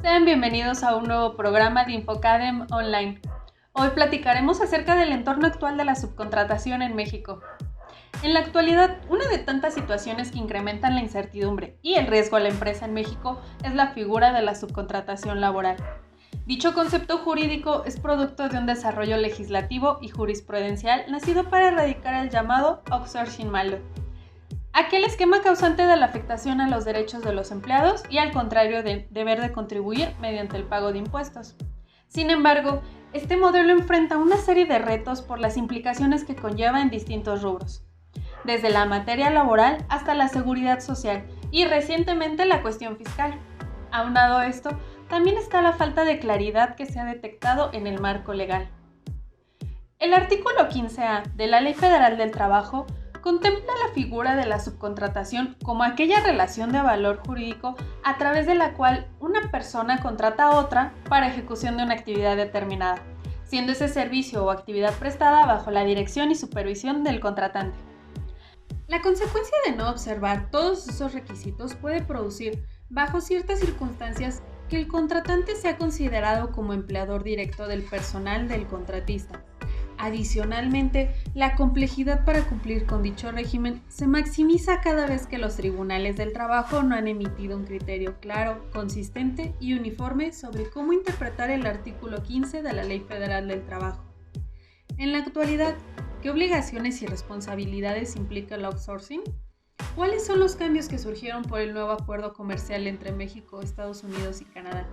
Sean bienvenidos a un nuevo programa de Infocadem Online. Hoy platicaremos acerca del entorno actual de la subcontratación en México. En la actualidad, una de tantas situaciones que incrementan la incertidumbre y el riesgo a la empresa en México es la figura de la subcontratación laboral. Dicho concepto jurídico es producto de un desarrollo legislativo y jurisprudencial nacido para erradicar el llamado outsourcing malo, aquel esquema causante de la afectación a los derechos de los empleados y al contrario de deber de contribuir mediante el pago de impuestos. Sin embargo, este modelo enfrenta una serie de retos por las implicaciones que conlleva en distintos rubros, desde la materia laboral hasta la seguridad social y recientemente la cuestión fiscal. Aunado a esto, también está la falta de claridad que se ha detectado en el marco legal. El artículo 15A de la Ley Federal del Trabajo contempla la figura de la subcontratación como aquella relación de valor jurídico a través de la cual una persona contrata a otra para ejecución de una actividad determinada, siendo ese servicio o actividad prestada bajo la dirección y supervisión del contratante. La consecuencia de no observar todos esos requisitos puede producir, bajo ciertas circunstancias, que el contratante sea considerado como empleador directo del personal del contratista. Adicionalmente, la complejidad para cumplir con dicho régimen se maximiza cada vez que los tribunales del trabajo no han emitido un criterio claro, consistente y uniforme sobre cómo interpretar el artículo 15 de la Ley Federal del Trabajo. En la actualidad, ¿qué obligaciones y responsabilidades implica el outsourcing? ¿Cuáles son los cambios que surgieron por el nuevo acuerdo comercial entre México, Estados Unidos y Canadá?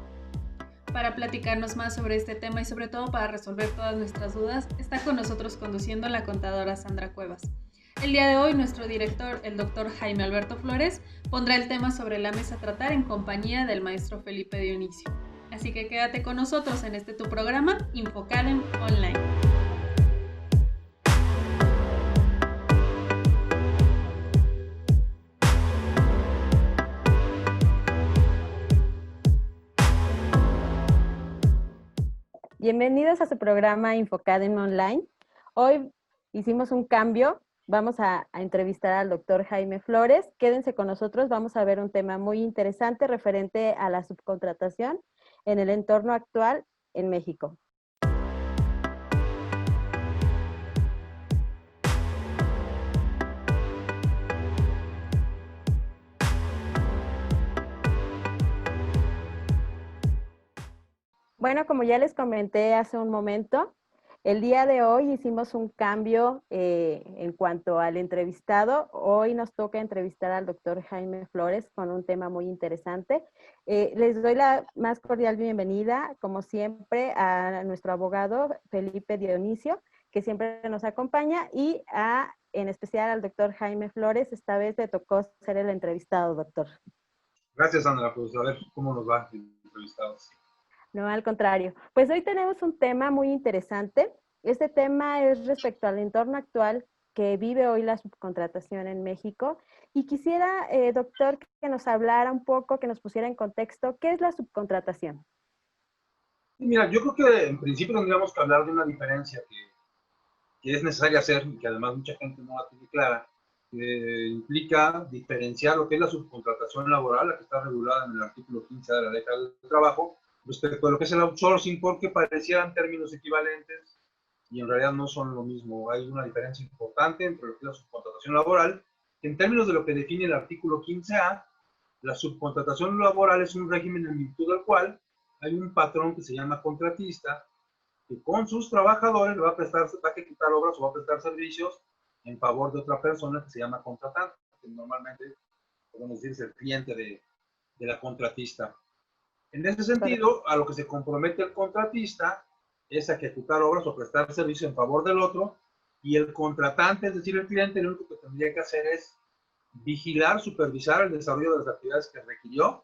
Para platicarnos más sobre este tema y sobre todo para resolver todas nuestras dudas, está con nosotros conduciendo la contadora Sandra Cuevas. El día de hoy nuestro director, el doctor Jaime Alberto Flores, pondrá el tema sobre la mesa a tratar en compañía del maestro Felipe Dionisio. Así que quédate con nosotros en este tu programa, Infocadem Online. Bienvenidos a su programa Infocadem Online. Hoy hicimos un cambio. Vamos a entrevistar al doctor Jaime Flores. Quédense con nosotros. Vamos a ver un tema muy interesante referente a la subcontratación en el entorno actual en México. Bueno, como ya les comenté hace un momento, el día de hoy hicimos un cambio en cuanto al entrevistado. Hoy nos toca entrevistar al doctor Jaime Flores con un tema muy interesante. Les doy la más cordial bienvenida, como siempre, a nuestro abogado Felipe Dionisio, que siempre nos acompaña, y en especial al doctor Jaime Flores. Esta vez le tocó ser el entrevistado, doctor. Gracias, Sandra. Pues a ver cómo nos va entrevistados. No, al contrario. Pues hoy tenemos un tema muy interesante. Este tema es respecto al entorno actual que vive hoy la subcontratación en México. Y quisiera, doctor, que nos hablara un poco, que nos pusiera en contexto, ¿qué es la subcontratación? Y mira, yo creo que en principio tendríamos que hablar de una diferencia que es necesaria hacer y que además mucha gente no la tiene clara, que implica diferenciar lo que es la subcontratación laboral, la que está regulada en el artículo 15 de la Ley Federal del Trabajo, respecto a lo que es el outsourcing, porque parecieran términos equivalentes y en realidad no son lo mismo. Hay una diferencia importante entre lo que es la subcontratación laboral, que en términos de lo que define el artículo 15A, la subcontratación laboral es un régimen en virtud del cual hay un patrón que se llama contratista que con sus trabajadores va a ejecutar obras o va a prestar servicios en favor de otra persona que se llama contratante, que normalmente podemos decir es el cliente de la contratista. En ese sentido, a lo que se compromete el contratista es a ejecutar obras o prestar servicios en favor del otro, y el contratante, es decir, el cliente, lo único que tendría que hacer es vigilar, supervisar el desarrollo de las actividades que requirió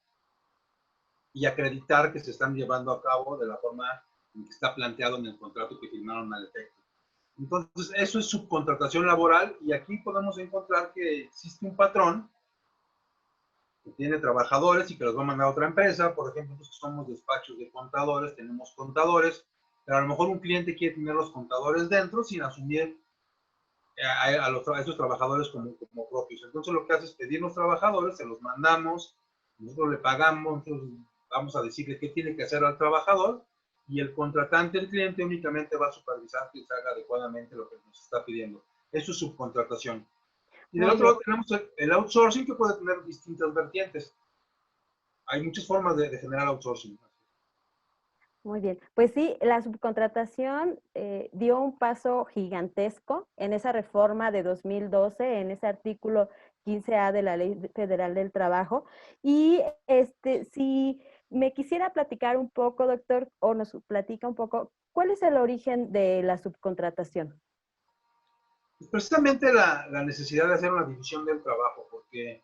y acreditar que se están llevando a cabo de la forma en que está planteado en el contrato que firmaron al efecto. Entonces, eso es subcontratación laboral, y aquí podemos encontrar que existe un patrón que tiene trabajadores y que los va a mandar a otra empresa. Por ejemplo, nosotros somos despachos de contadores, tenemos contadores, pero a lo mejor un cliente quiere tener los contadores dentro sin asumir a esos trabajadores como propios. Entonces lo que hace es pedir los trabajadores, se los mandamos, nosotros le pagamos, nosotros vamos a decirle qué tiene que hacer al trabajador, y el contratante, el cliente, únicamente va a supervisar que se haga adecuadamente lo que nos está pidiendo. Eso es subcontratación. Y del Muy otro bien. lado tenemos el outsourcing, que puede tener distintas vertientes. Hay muchas formas de generar outsourcing. Muy bien. Pues sí, la subcontratación dio un paso gigantesco en esa reforma de 2012, en ese artículo 15A de la Ley Federal del Trabajo. Y si me quisiera platicar un poco, doctor, o nos platica un poco, ¿cuál es el origen de la subcontratación? Pues precisamente la necesidad de hacer una división del trabajo, porque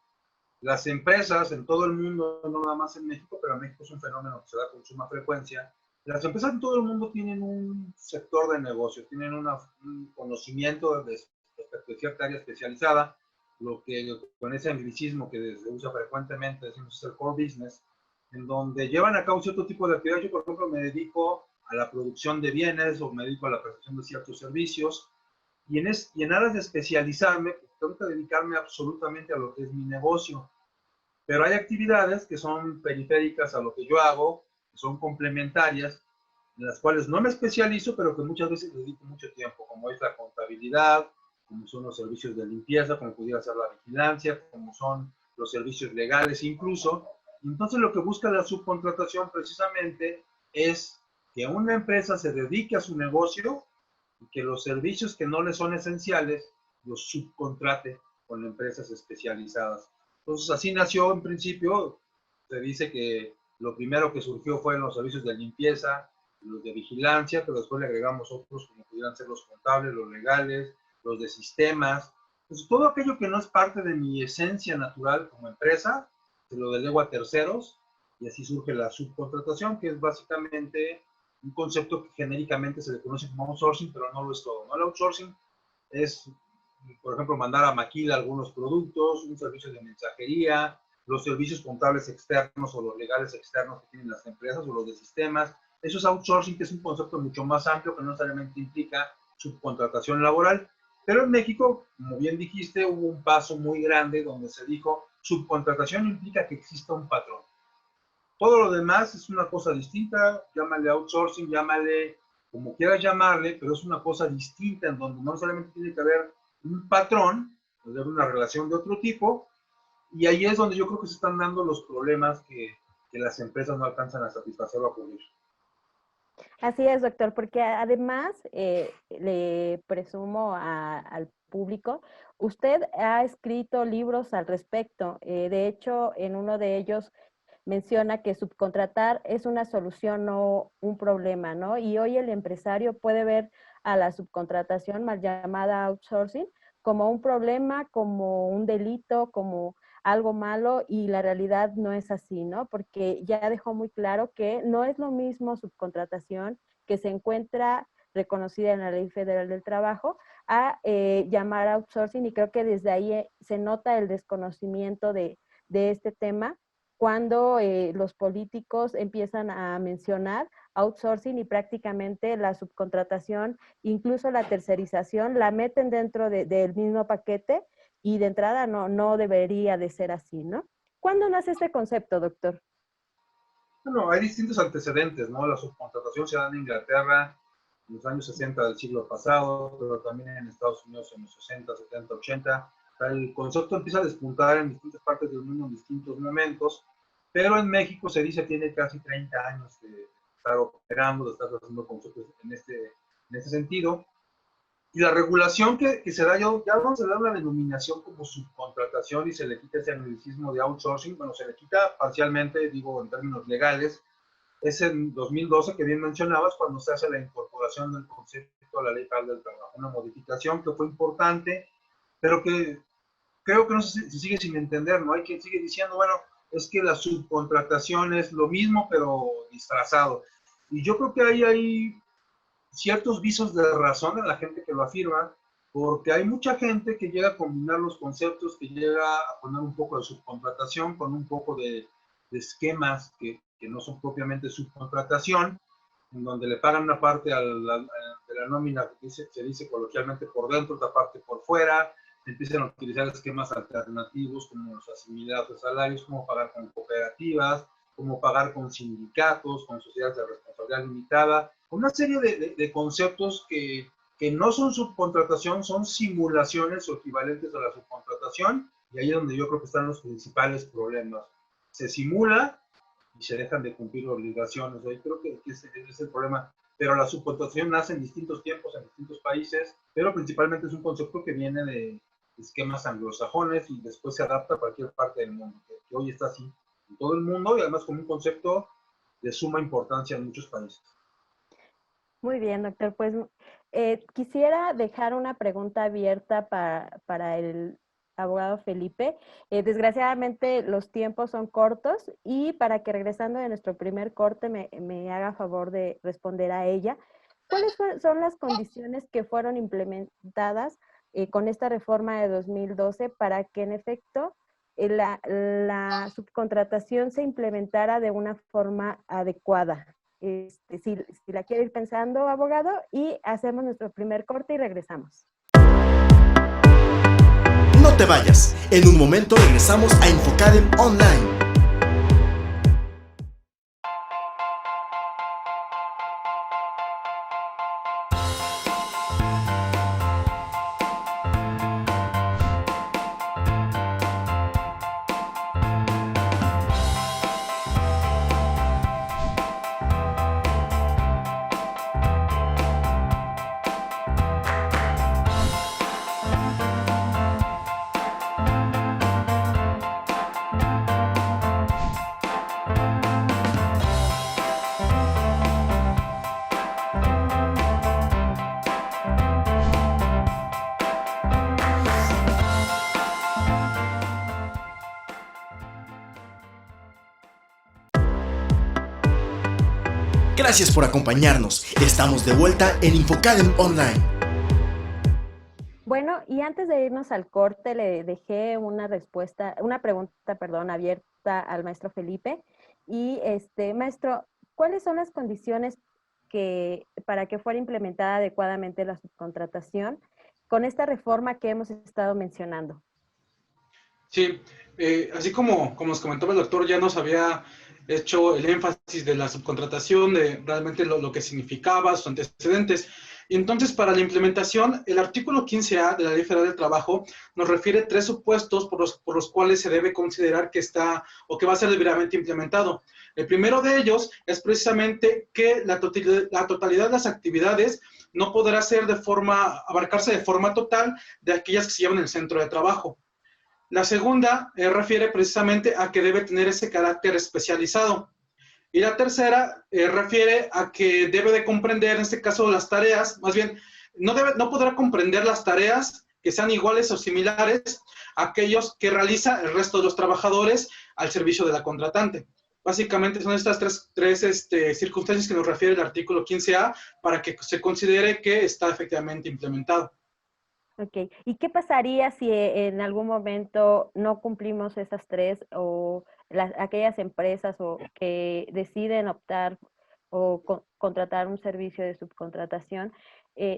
las empresas en todo el mundo, no nada más en México, pero en México es un fenómeno que se da con suma frecuencia. Las empresas en todo el mundo tienen un sector de negocio, tienen un conocimiento respecto de cierta área especializada, lo que con ese anglicismo que se usa frecuentemente decimos es el core business, en donde llevan a cabo cierto tipo de actividad. Yo, por ejemplo, me dedico a la producción de bienes o me dedico a la prestación de ciertos servicios, y en aras de especializarme, pues, tengo que dedicarme absolutamente a lo que es mi negocio. Pero hay actividades que son periféricas a lo que yo hago, que son complementarias, en las cuales no me especializo, pero que muchas veces dedico mucho tiempo, como es la contabilidad, como son los servicios de limpieza, como pudiera ser la vigilancia, como son los servicios legales incluso. Entonces lo que busca la subcontratación precisamente es que una empresa se dedique a su negocio y que los servicios que no le son esenciales los subcontrate con empresas especializadas. Entonces, así nació en principio. Se dice que lo primero que surgió fueron los servicios de limpieza, los de vigilancia, pero después le agregamos otros como pudieran ser los contables, los legales, los de sistemas. Entonces, todo aquello que no es parte de mi esencia natural como empresa, se lo delego a terceros, y así surge la subcontratación, que es básicamente un concepto que genéricamente se le conoce como outsourcing, pero no lo es todo, ¿no? El outsourcing es, por ejemplo, mandar a maquila algunos productos, un servicio de mensajería, los servicios contables externos o los legales externos que tienen las empresas, o los de sistemas. Eso es outsourcing, que es un concepto mucho más amplio que no necesariamente implica subcontratación laboral. Pero en México, como bien dijiste, hubo un paso muy grande donde se dijo subcontratación implica que exista un patrón. Todo lo demás es una cosa distinta, llámale outsourcing, llámale como quieras llamarle, pero es una cosa distinta en donde no solamente tiene que haber un patrón, puede haber una relación de otro tipo, y ahí es donde yo creo que se están dando los problemas que las empresas no alcanzan a satisfacer o a cubrir. Así es, doctor, porque además le presumo al público, usted ha escrito libros al respecto. De hecho, en uno de ellos menciona que subcontratar es una solución, no un problema, ¿no? Y hoy el empresario puede ver a la subcontratación, mal llamada outsourcing, como un problema, como un delito, como algo malo, y la realidad no es así, ¿no? Porque ya dejó muy claro que no es lo mismo subcontratación que se encuentra reconocida en la Ley Federal del Trabajo a llamar outsourcing, y creo que desde ahí se nota el desconocimiento de este tema cuando los políticos empiezan a mencionar outsourcing y prácticamente la subcontratación, incluso la tercerización, la meten dentro del mismo paquete, y de entrada no debería de ser así, ¿no? ¿Cuándo nace este concepto, doctor? Bueno, hay distintos antecedentes, ¿no? La subcontratación se da en Inglaterra en los años 60 del siglo pasado, pero también en Estados Unidos en los 60, 70, 80. O sea, el concepto empieza a despuntar en distintas partes del mundo en distintos momentos, pero en México se dice tiene casi 30 años de estar operando, de estar haciendo conceptos en este sentido. Y la regulación que se da, ya no se da una denominación como subcontratación y se le quita ese anglicismo de outsourcing. Bueno, se le quita parcialmente, digo, en términos legales. Es en 2012, que bien mencionabas, cuando se hace la incorporación del concepto a la Ley Federal del Trabajo. Una modificación que fue importante, pero que creo que no se sigue sin entender, ¿no? Hay quien sigue diciendo, bueno, es que la subcontratación es lo mismo, pero disfrazado. Y yo creo que ahí hay ciertos visos de razón en la gente que lo afirma, porque hay mucha gente que llega a combinar los conceptos, que llega a poner un poco de subcontratación con un poco de esquemas que no son propiamente subcontratación, en donde le pagan una parte de la nómina que se dice coloquialmente por dentro, otra parte por fuera, empiezan a utilizar esquemas alternativos como los asimilados de salarios, como pagar con cooperativas, cómo pagar con sindicatos, con sociedades de responsabilidad limitada, una serie de conceptos que no son subcontratación, son simulaciones o equivalentes a la subcontratación, y ahí es donde yo creo que están los principales problemas. Se simula y se dejan de cumplir obligaciones. Ahí creo que ese es el problema. Pero la subcontratación nace en distintos tiempos, en distintos países, pero principalmente es un concepto que viene de esquemas anglosajones y después se adapta a cualquier parte del mundo, que hoy está así en todo el mundo y además como un concepto de suma importancia en muchos países. Muy bien, doctor. Pues quisiera dejar una pregunta abierta para el abogado Felipe. Desgraciadamente los tiempos son cortos y para que regresando de nuestro primer corte me haga favor de responder a ella. ¿Cuáles son las condiciones que fueron implementadas con esta reforma de 2012 para que en efecto la subcontratación se implementara de una forma adecuada? Si la quiere ir pensando, abogado, y hacemos nuestro primer corte y regresamos. No te vayas. En un momento regresamos a Infocadem Online. Gracias por acompañarnos. Estamos de vuelta en Infocadem Online. Bueno, y antes de irnos al corte, le dejé una pregunta, abierta al maestro Felipe. Y maestro, ¿cuáles son las condiciones para que fuera implementada adecuadamente la subcontratación con esta reforma que hemos estado mencionando? Sí, así como nos comentaba el doctor, ya nos había hecho el énfasis de la subcontratación, de realmente lo que significaba, sus antecedentes. Y entonces, para la implementación, el artículo 15A de la Ley Federal del Trabajo nos refiere 3 supuestos por los cuales se debe considerar que está o que va a ser debidamente implementado. El primero de ellos es precisamente que la totalidad de las actividades no podrá abarcarse de forma total de aquellas que se llevan en el centro de trabajo. La segunda refiere precisamente a que debe tener ese carácter especializado. Y la tercera refiere a que debe de comprender, en este caso, las tareas, más bien, no podrá comprender las tareas que sean iguales o similares a aquellos que realiza el resto de los trabajadores al servicio de la contratante. Básicamente son estas tres circunstancias que nos refiere el artículo 15A para que se considere que está efectivamente implementado. Ok, ¿y qué pasaría si en algún momento no cumplimos esas 3 o aquellas empresas que deciden optar o contratar un servicio de subcontratación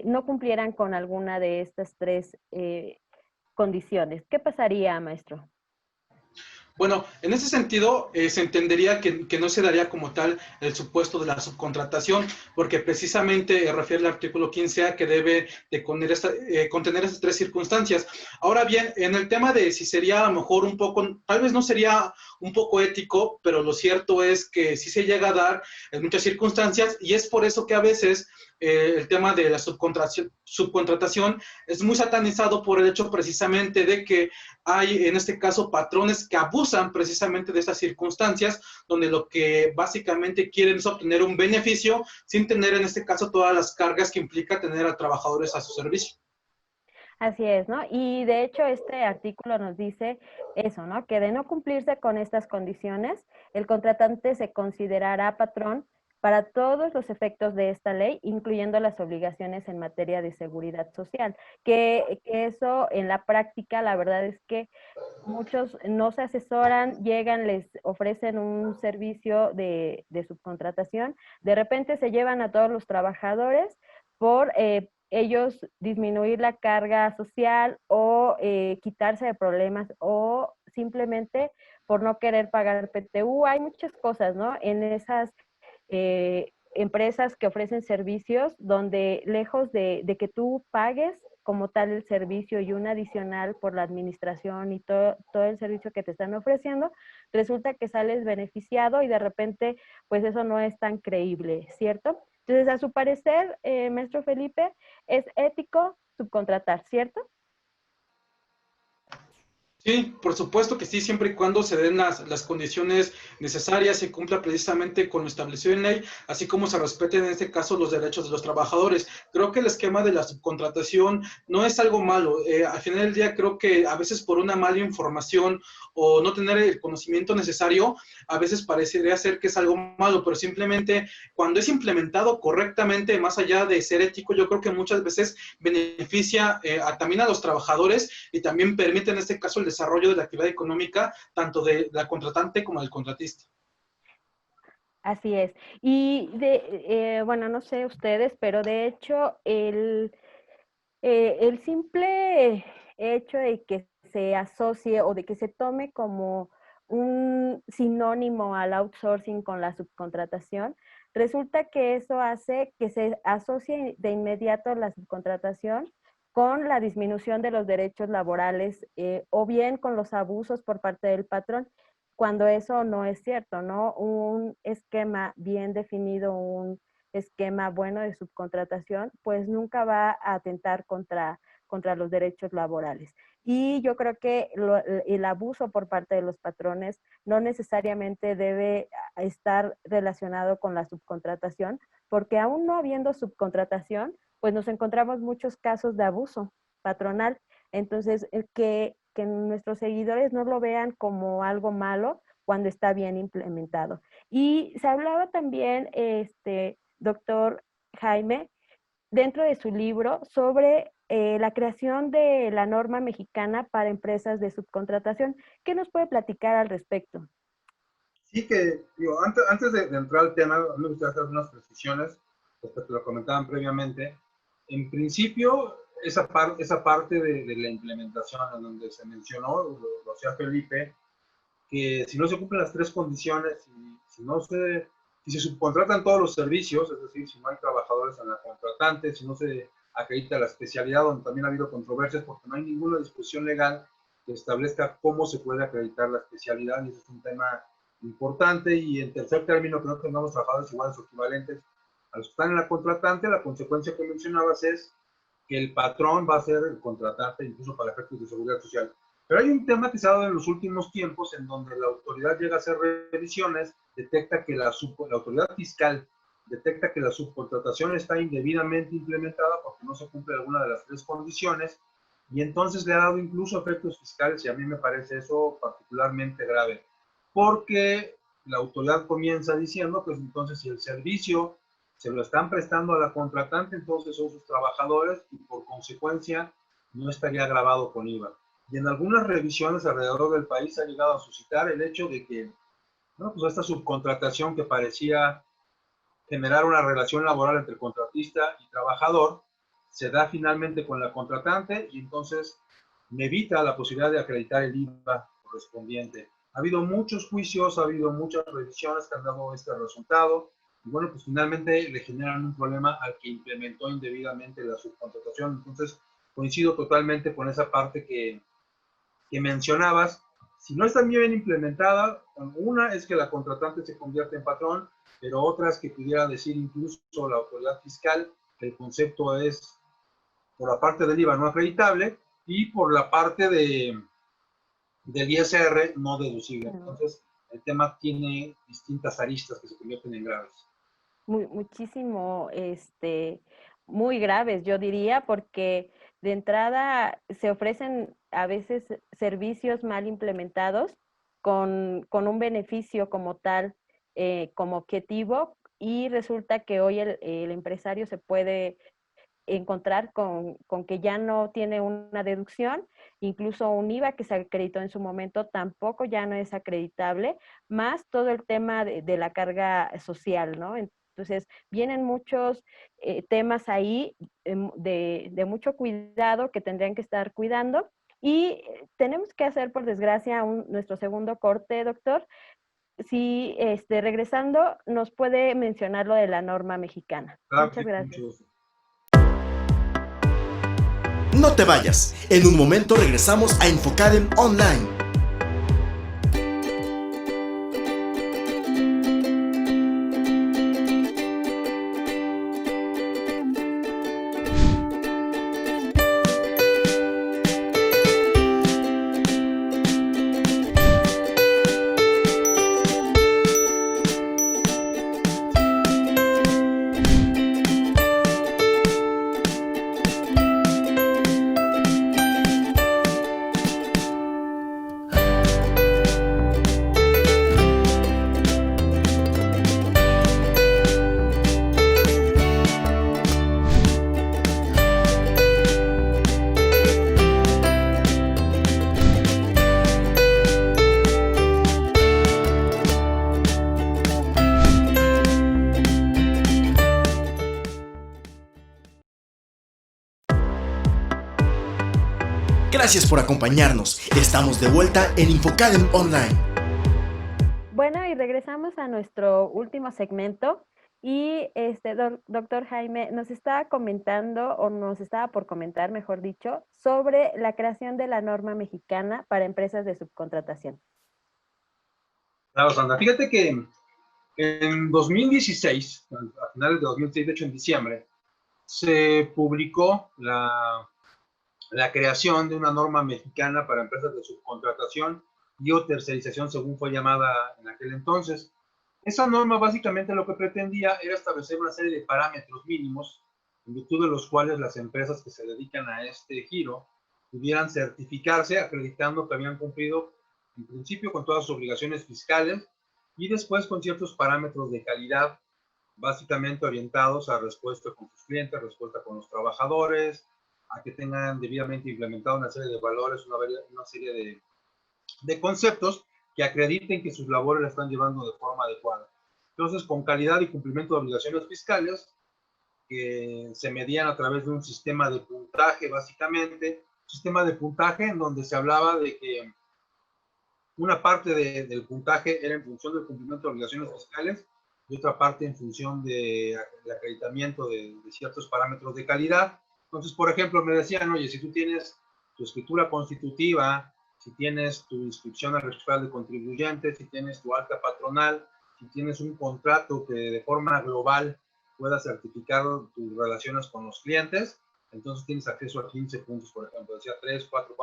no cumplieran con alguna de estas 3 condiciones? ¿Qué pasaría, maestro? Bueno, en ese sentido, se entendería que no se daría como tal el supuesto de la subcontratación, porque precisamente refiere el artículo 15A que debe de contener esas 3 circunstancias. Ahora bien, en el tema de si sería a lo mejor un poco, tal vez no sería un poco ético, pero lo cierto es que sí se llega a dar en muchas circunstancias y es por eso que a veces el tema de la subcontratación es muy satanizado por el hecho precisamente de que hay en este caso patrones que abusan precisamente de estas circunstancias, donde lo que básicamente quieren es obtener un beneficio sin tener en este caso todas las cargas que implica tener a trabajadores a su servicio. Así es, ¿no? Y de hecho este artículo nos dice eso, ¿no? Que de no cumplirse con estas condiciones, el contratante se considerará patrón para todos los efectos de esta ley, incluyendo las obligaciones en materia de seguridad social. Que eso en la práctica, la verdad es que muchos no se asesoran, llegan, les ofrecen un servicio de subcontratación, de repente se llevan a todos los trabajadores por ellos disminuir la carga social o quitarse de problemas o simplemente por no querer pagar PTU. Hay muchas cosas, ¿no? En esas empresas que ofrecen servicios donde lejos de que tú pagues como tal el servicio y un adicional por la administración y todo el servicio que te están ofreciendo, resulta que sales beneficiado y de repente pues eso no es tan creíble, ¿cierto? Entonces, a su parecer, maestro Felipe, es ético subcontratar, ¿cierto? Sí, por supuesto que sí, siempre y cuando se den las condiciones necesarias, se cumpla precisamente con lo establecido en ley, así como se respeten en este caso los derechos de los trabajadores. Creo que el esquema de la subcontratación no es algo malo. Al final del día creo que a veces por una mala información o no tener el conocimiento necesario, a veces parecería ser que es algo malo, pero simplemente cuando es implementado correctamente, más allá de ser ético, yo creo que muchas veces beneficia también a los trabajadores y también permite en este caso el desarrollo de la actividad económica, tanto de la contratante como del contratista. Así es. Y bueno, no sé ustedes, pero de hecho el simple hecho de que se asocie o de que se tome como un sinónimo al outsourcing con la subcontratación, resulta que eso hace que se asocie de inmediato la subcontratación con la disminución de los derechos laborales o bien con los abusos por parte del patrón, cuando eso no es cierto, ¿no? Un esquema bien definido, un esquema bueno de subcontratación, pues nunca va a atentar contra los derechos laborales. Y yo creo que el abuso por parte de los patrones no necesariamente debe estar relacionado con la subcontratación, porque aún no habiendo subcontratación, pues nos encontramos muchos casos de abuso patronal. Entonces, que nuestros seguidores no lo vean como algo malo cuando está bien implementado. Y se hablaba también, doctor Jaime, dentro de su libro sobre la creación de la norma mexicana para empresas de subcontratación. ¿Qué nos puede platicar al respecto? Sí, que digo, antes de entrar al tema, me gustaría hacer unas precisiones respecto a lo que lo comentaban previamente. En principio, esa parte de la implementación en donde se mencionó, lo hacía Felipe, que si no se cumplen las tres condiciones, si se subcontratan todos los servicios, es decir, si no hay trabajadores en la contratante, si no se acredita la especialidad, donde también ha habido controversias porque no hay ninguna disposición legal que establezca cómo se puede acreditar la especialidad, y ese es un tema importante. Y en tercer término, que no tengamos trabajadores iguales o equivalentes a los que están en la contratante, la consecuencia que mencionabas es que el patrón va a ser el contratante, incluso para efectos de seguridad social. Pero hay un tema que se ha dado en los últimos tiempos en donde la autoridad llega a hacer revisiones, detecta que la autoridad fiscal detecta que la subcontratación está indebidamente implementada porque no se cumple alguna de las tres condiciones, y entonces le ha dado incluso efectos fiscales, y a mí me parece eso particularmente grave, porque la autoridad comienza diciendo que entonces si el servicio se lo están prestando a la contratante, entonces son sus trabajadores y por consecuencia no estaría grabado con IVA. Y en algunas revisiones alrededor del país ha llegado a suscitar el hecho de que, ¿no?, pues esta subcontratación que parecía generar una relación laboral entre contratista y trabajador, se da finalmente con la contratante y entonces me evita la posibilidad de acreditar el IVA correspondiente. Ha habido muchos juicios, ha habido muchas revisiones que han dado este resultado, y bueno, pues finalmente le generan un problema al que implementó indebidamente la subcontratación. Entonces, coincido totalmente con esa parte que mencionabas. Si no está bien implementada, una es que la contratante se convierte en patrón, pero otra es que pudiera decir incluso la autoridad fiscal que el concepto es por la parte del IVA no acreditable y por la parte del ISR no deducible. Entonces, el tema tiene distintas aristas que se convierten en graves. Muchísimo, muy graves, yo diría, porque de entrada se ofrecen a veces servicios mal implementados con un beneficio como tal, como objetivo, y resulta que hoy el empresario se puede encontrar con que ya no tiene una deducción, incluso un IVA que se acreditó en su momento tampoco ya no es acreditable, más todo el tema de la carga social, ¿no? Entonces, vienen muchos temas ahí de mucho cuidado que tendrían que estar cuidando. Y tenemos que hacer, por desgracia, nuestro segundo corte, doctor. Si regresando, nos puede mencionar lo de la norma mexicana. Claro, Muchas sí, gracias. mucho gusto. No te vayas, en un momento regresamos a Infocadem Online. Gracias por acompañarnos. Estamos de vuelta en Infocadem Online. Bueno, y regresamos a nuestro último segmento. Y doctor Jaime nos estaba comentando, o nos estaba por comentar, mejor dicho, sobre la creación de la norma mexicana para empresas de subcontratación. Claro, Sandra. Fíjate que en 2016, a finales de 2016, de hecho en diciembre, se publicó la creación de una norma mexicana para empresas de subcontratación y o tercerización, según fue llamada en aquel entonces. Esa norma básicamente lo que pretendía era establecer una serie de parámetros mínimos en virtud de los cuales las empresas que se dedican a este giro pudieran certificarse acreditando que habían cumplido en principio con todas sus obligaciones fiscales y después con ciertos parámetros de calidad básicamente orientados a respuesta con sus clientes, respuesta con los trabajadores, a que tengan debidamente implementado una serie de valores, una serie de conceptos que acrediten que sus labores las están llevando de forma adecuada. Entonces, con calidad y cumplimiento de obligaciones fiscales, que se medían a través de un sistema de puntaje, básicamente, sistema de puntaje en donde se hablaba de que una parte del puntaje era en función del cumplimiento de obligaciones fiscales y otra parte en función del acreditamiento de ciertos parámetros de calidad. Entonces, por ejemplo, me decían, oye, si tú tienes tu escritura constitutiva, si tienes tu inscripción al registro de contribuyentes, si tienes tu acta patronal, si tienes un contrato que de forma global pueda certificar tus relaciones con los clientes, entonces tienes acceso a 15 puntos, por ejemplo. Decía 3, 4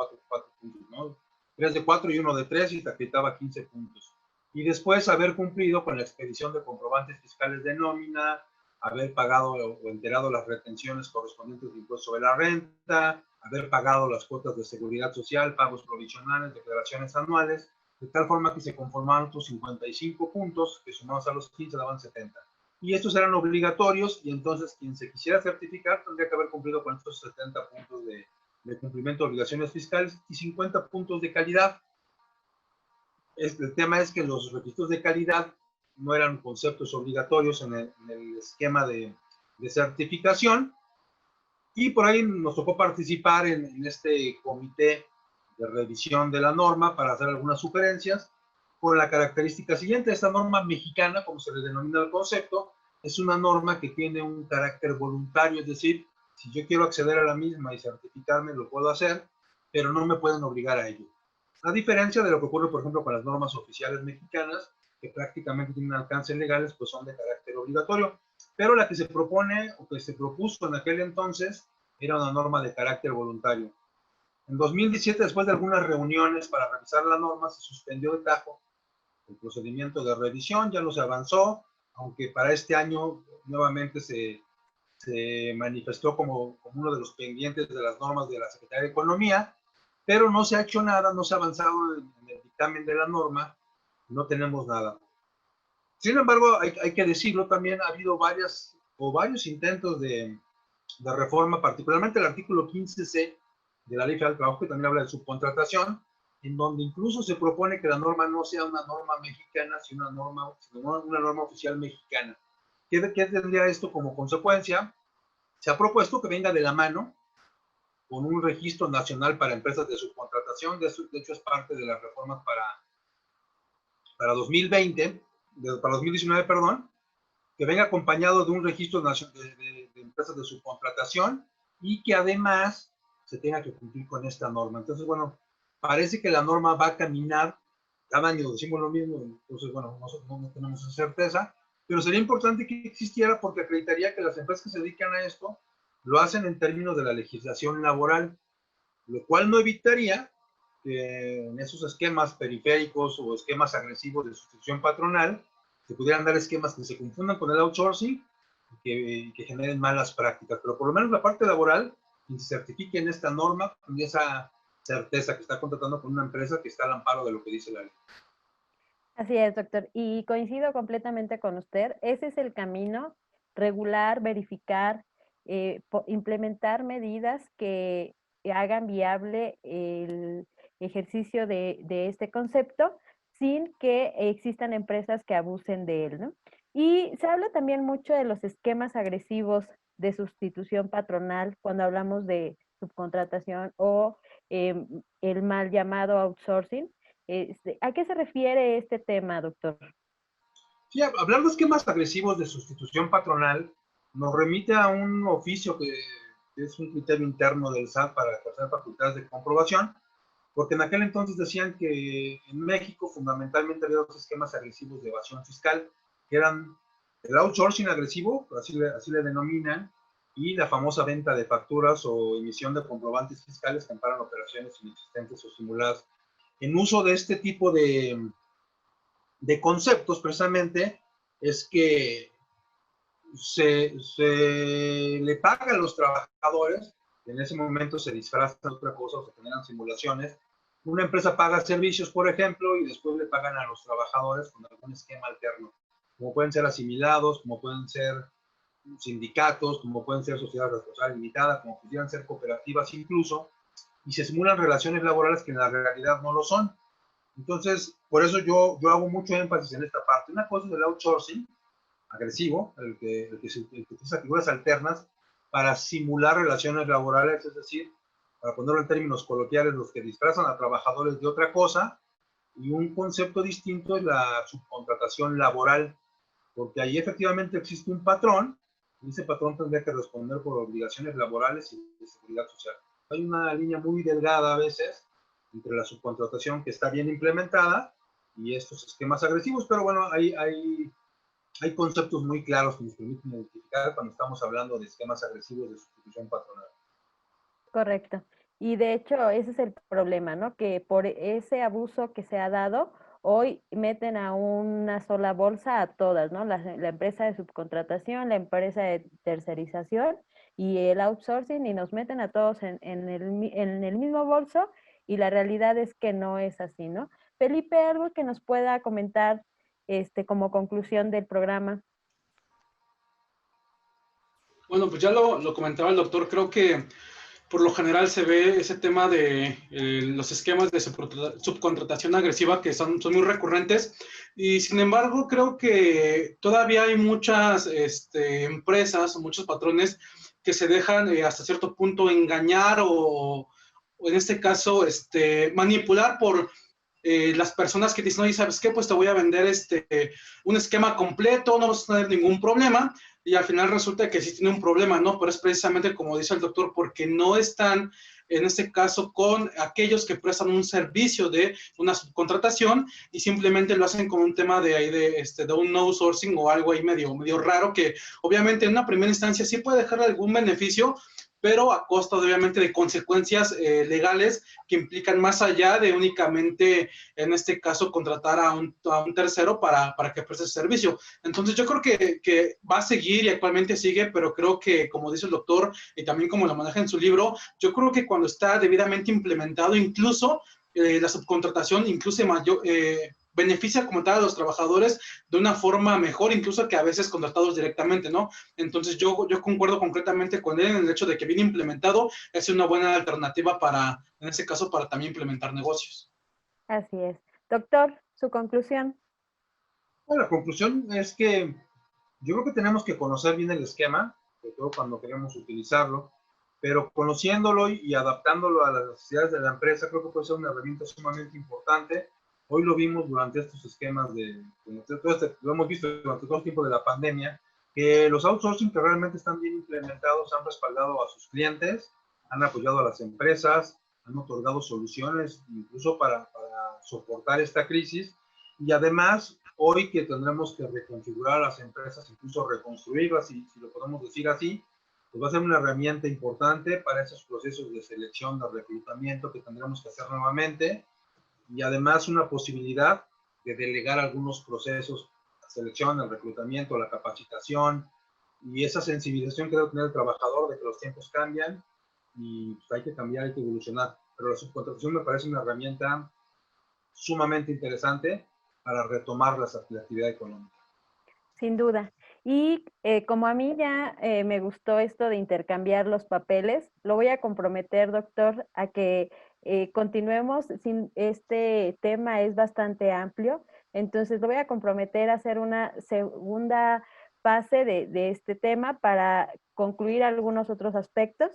puntos, ¿no? 3 de 4 y 1 de 3 y te acreditaba 15 puntos. Y después haber cumplido con la expedición de comprobantes fiscales de nómina, haber pagado o enterado las retenciones correspondientes de impuesto sobre la renta, haber pagado las cuotas de seguridad social, pagos provisionales, declaraciones anuales, de tal forma que se conformaban otros 55 puntos, que sumados a los 15 daban 70. Y estos eran obligatorios, y entonces quien se quisiera certificar tendría que haber cumplido con estos 70 puntos de cumplimiento de obligaciones fiscales y 50 puntos de calidad. El tema es que los requisitos de calidad no eran conceptos obligatorios en el esquema de certificación, y por ahí nos tocó participar en este comité de revisión de la norma para hacer algunas sugerencias con la característica siguiente. Esta norma mexicana, como se le denomina el concepto, es una norma que tiene un carácter voluntario, es decir, si yo quiero acceder a la misma y certificarme, lo puedo hacer, pero no me pueden obligar a ello. A diferencia de lo que ocurre, por ejemplo, con las normas oficiales mexicanas, que prácticamente tienen alcances legales, pues son de carácter obligatorio. Pero la que se propone o que se propuso en aquel entonces era una norma de carácter voluntario. En 2017, después de algunas reuniones para revisar la norma, se suspendió de tajo el procedimiento de revisión, ya no se avanzó, aunque para este año nuevamente se manifestó como uno de los pendientes de las normas de la Secretaría de Economía, pero no se ha hecho nada, no se ha avanzado en el dictamen de la norma, no tenemos nada. Sin embargo, hay que decirlo también, ha habido varios intentos de reforma, particularmente el artículo 15C de la Ley Federal del Trabajo, que también habla de subcontratación, en donde incluso se propone que la norma no sea una norma mexicana, sino una norma oficial mexicana. ¿Qué tendría esto como consecuencia? Se ha propuesto que venga de la mano con un registro nacional para empresas de subcontratación. De hecho, es parte de las reformas para 2020, para 2019, perdón, que venga acompañado de un registro nacional de empresas de subcontratación y que además se tenga que cumplir con esta norma. Entonces, bueno, parece que la norma va a caminar, cada año decimos lo mismo, entonces, bueno, no tenemos esa certeza, pero sería importante que existiera porque acreditaría que las empresas que se dedican a esto lo hacen en términos de la legislación laboral, lo cual no evitaría que en esos esquemas periféricos o esquemas agresivos de sustitución patronal se pudieran dar esquemas que se confundan con el outsourcing y que generen malas prácticas. Pero por lo menos la parte laboral, que se certifique en esta norma, con esa certeza que está contratando con una empresa que está al amparo de lo que dice la ley. Así es, doctor. Y coincido completamente con usted. Ese es el camino: regular, verificar, implementar medidas que hagan viable el ejercicio de este concepto sin que existan empresas que abusen de él, ¿no? Y se habla también mucho de los esquemas agresivos de sustitución patronal cuando hablamos de subcontratación o el mal llamado outsourcing. ¿A qué se refiere este tema, doctor? Sí, hablar de esquemas agresivos de sustitución patronal nos remite a un oficio que es un criterio interno del SAT para ejercer facultades de comprobación, porque en aquel entonces decían que en México fundamentalmente había dos esquemas agresivos de evasión fiscal, que eran el outsourcing agresivo, así le denominan, y la famosa venta de facturas o emisión de comprobantes fiscales que amparan operaciones inexistentes o simuladas. En uso de este tipo de conceptos, precisamente, es que se le paga a los trabajadores, en ese momento se disfrazan de otra cosa o se generan simulaciones. Una empresa paga servicios, por ejemplo, y después le pagan a los trabajadores con algún esquema alterno, como pueden ser asimilados, como pueden ser sindicatos, como pueden ser sociedades responsable limitada, como pudieran ser cooperativas incluso, y se simulan relaciones laborales que en la realidad no lo son. Entonces, por eso yo hago mucho énfasis en esta parte. Una cosa es el outsourcing agresivo, el que utiliza figuras alternas para simular relaciones laborales, es decir, para ponerlo en términos coloquiales, los que disfrazan a trabajadores de otra cosa, y un concepto distinto es la subcontratación laboral, porque ahí efectivamente existe un patrón, y ese patrón tendría que responder por obligaciones laborales y de seguridad social. Hay una línea muy delgada a veces entre la subcontratación que está bien implementada y estos esquemas agresivos, pero bueno, hay conceptos muy claros que nos permiten identificar cuando estamos hablando de esquemas agresivos de sustitución patronal. Correcto. Y de hecho, ese es el problema, ¿no? Que por ese abuso que se ha dado, hoy meten a una sola bolsa a todas, ¿no? La empresa de subcontratación, la empresa de tercerización y el outsourcing, y nos meten a todos en el mismo bolso, y la realidad es que no es así, ¿no? Felipe, algo que nos pueda comentar como conclusión del programa. Bueno, pues ya lo comentaba el doctor. Creo que por lo general se ve ese tema de los esquemas de subcontratación agresiva que son muy recurrentes, y sin embargo creo que todavía hay muchas empresas o muchos patrones que se dejan hasta cierto punto engañar o en este caso manipular por las personas que dicen: oye, ¿sabes qué? Pues te voy a vender un esquema completo, no vas a tener ningún problema, y al final resulta que sí tiene un problema, ¿no? Pero es precisamente como dice el doctor, porque no están, en este caso, con aquellos que prestan un servicio de una subcontratación y simplemente lo hacen con un tema de un outsourcing o algo ahí medio raro, que obviamente en una primera instancia sí puede dejar algún beneficio, pero a costa obviamente de consecuencias legales que implican más allá de únicamente, en este caso, contratar a un tercero para que preste ese servicio. Entonces yo creo que va a seguir y actualmente sigue, pero creo que, como dice el doctor y también como lo maneja en su libro, yo creo que cuando está debidamente implementado, incluso la subcontratación incluso beneficia como tal a los trabajadores de una forma mejor, incluso que a veces contratados directamente, ¿no? Entonces yo concuerdo concretamente con él en el hecho de que bien implementado es una buena alternativa para, en ese caso, para también implementar negocios. Así es. Doctor, su conclusión. Bueno, la conclusión es que yo creo que tenemos que conocer bien el esquema, sobre todo cuando queremos utilizarlo. pero conociéndolo y adaptándolo a las necesidades de la empresa, creo que puede ser una herramienta sumamente importante. Hoy lo vimos durante estos esquemas lo hemos visto durante todo el tiempo de la pandemia, que los outsourcing que realmente están bien implementados han respaldado a sus clientes, han apoyado a las empresas, han otorgado soluciones incluso para soportar esta crisis, y además hoy que tendremos que reconfigurar las empresas, incluso reconstruirlas, si lo podemos decir así, pues va a ser una herramienta importante para esos procesos de selección, de reclutamiento que tendremos que hacer nuevamente, y además una posibilidad de delegar algunos procesos, la selección, el reclutamiento, la capacitación, y esa sensibilización que debe tener el trabajador de que los tiempos cambian y pues, hay que cambiar, hay que evolucionar. Pero la subcontratación me parece una herramienta sumamente interesante para retomar la actividad económica. Sin duda. Y como a mí ya me gustó esto de intercambiar los papeles, lo voy a comprometer, doctor, a que continuemos. Este tema es bastante amplio, entonces lo voy a comprometer a hacer una segunda fase de este tema para concluir algunos otros aspectos,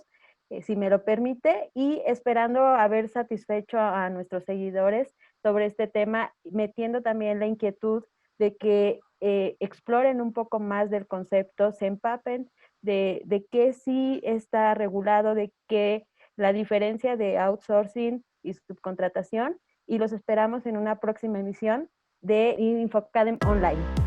si me lo permite, y esperando haber satisfecho a nuestros seguidores sobre este tema, metiendo también la inquietud de que exploren un poco más del concepto, se empapen de qué sí está regulado, de qué la diferencia de outsourcing y subcontratación, y los esperamos en una próxima emisión de InfoAcademy Online.